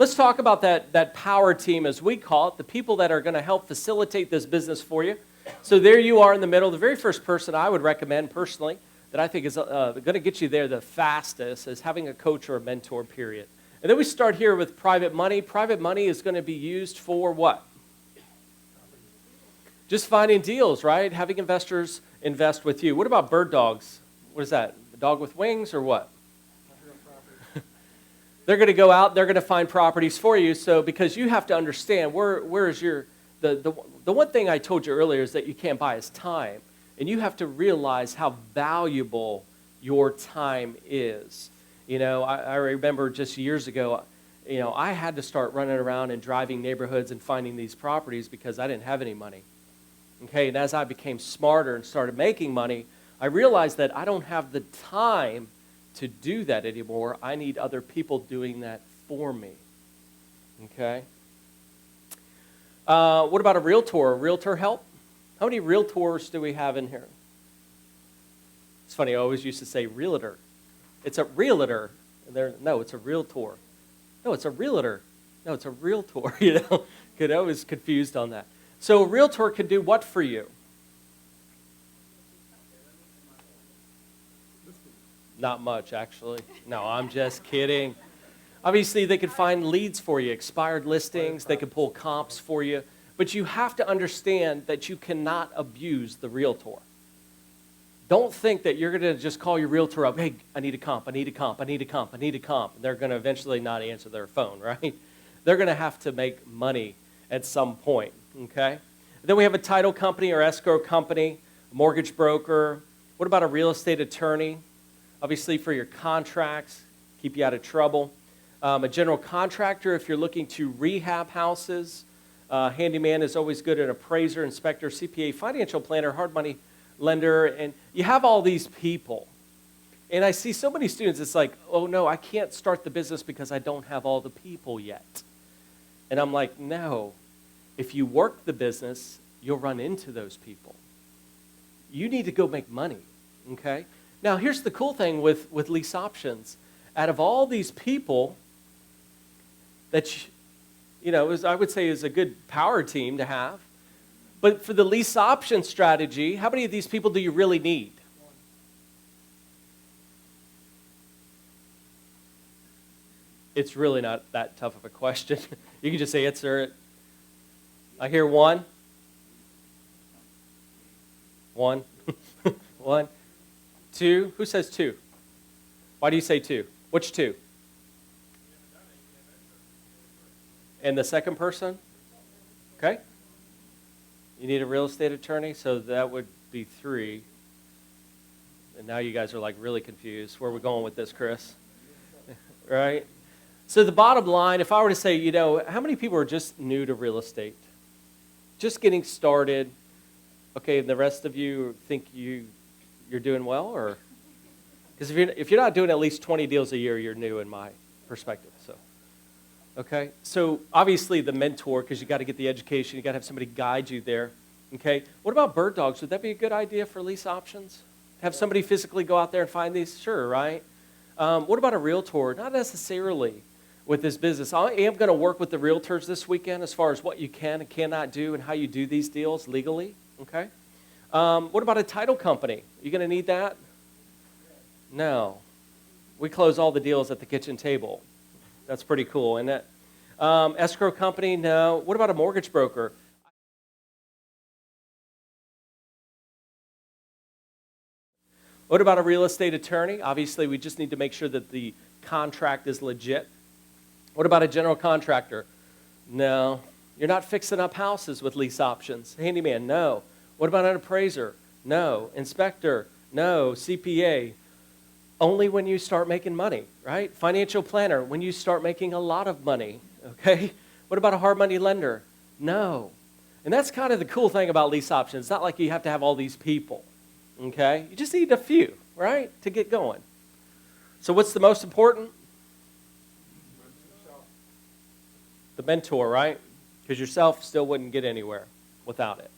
Let's talk about that power team, as we call it, the people that are going to help facilitate this business for you. So there you are in the middle. The very first person I would recommend personally that I think is going to get you there the fastest is having a coach or a mentor, period. And then we start here with private money. Private money is going to be used for what? Just finding deals, right? Having investors invest with you. What about bird dogs? What is that? A dog with wings or what? They're going to go out, they're going to find properties for you. So because you have to understand where is your, the one thing I told you earlier is that you can't buy is time. And you have to realize how valuable your time is. You know, I remember just years ago, you know, I had to start running around and driving neighborhoods and finding these properties because I didn't have any money. Okay, and as I became smarter and started making money, I realized that I don't have the time to do that anymore. I need other people doing that for me. Okay? What about a realtor? A realtor help? How many realtors do we have in here? It's funny, I always used to say realtor. It's a realtor. No, it's a realtor. No, it's a realtor. No, it's a realtor. You know, I was confused on that. So a realtor can do what for you? Not much, actually. No, I'm just kidding. Obviously, they could find leads for you, expired listings. They could pull comps for you. But you have to understand that you cannot abuse the realtor. Don't think that you're going to just call your realtor up, hey, I need a comp, I need a comp, I need a comp, I need a comp. And they're going to eventually not answer their phone, right? They're going to have to make money at some point, okay? And then we have a title company or escrow company, a mortgage broker. What about a real estate attorney? Obviously, for your contracts, keep you out of trouble. A general contractor, if you're looking to rehab houses. Handyman is always good. An appraiser, inspector, CPA, financial planner, hard money lender. And you have all these people. And I see so many students, it's like, oh, no, I can't start the business because I don't have all the people yet. And I'm like, no. If you work the business, you'll run into those people. You need to go make money, okay? Now, here's the cool thing with Lease Options. Out of all these people that, I would say is a good power team to have, but for the Lease Option strategy, how many of these people do you really need? It's really not that tough of a question. You can just say answer it. I hear one. One. One. Two. Who says two? Why do you say two? Which two? And the second person? Okay. You need a real estate attorney, so that would be three. And now you guys are like really confused. Where are we going with this, Chris? Right? So the bottom line, if I were to say, how many people are just new to real estate? Just getting started. Okay, and the rest of you think you're doing well, or because if you're not doing at least 20 deals a year, you're new in my perspective. So, okay, so obviously the mentor, because you got to get the education, you got to have somebody guide you there. Okay, what about bird dogs? Would that be a good idea for Lease Options? Have somebody physically go out there and find these? Sure, right? What about a realtor? Not necessarily with this business. I am going to work with the realtors this weekend as far as what you can and cannot do and how you do these deals legally. Okay. What about a title company? Are you going to need that? No. We close all the deals at the kitchen table. That's pretty cool, isn't it? Escrow company? No. What about a mortgage broker? What about a real estate attorney? Obviously, we just need to make sure that the contract is legit. What about a general contractor? No. You're not fixing up houses with Lease Options. Handyman? No. What about an appraiser? No. Inspector? No. CPA? Only when you start making money, right? Financial planner? When you start making a lot of money, okay? What about a hard money lender? No. And that's kind of the cool thing about Lease Options. It's not like you have to have all these people, okay? You just need a few, right, to get going. So what's the most important? The mentor, right? Because yourself still wouldn't get anywhere without it.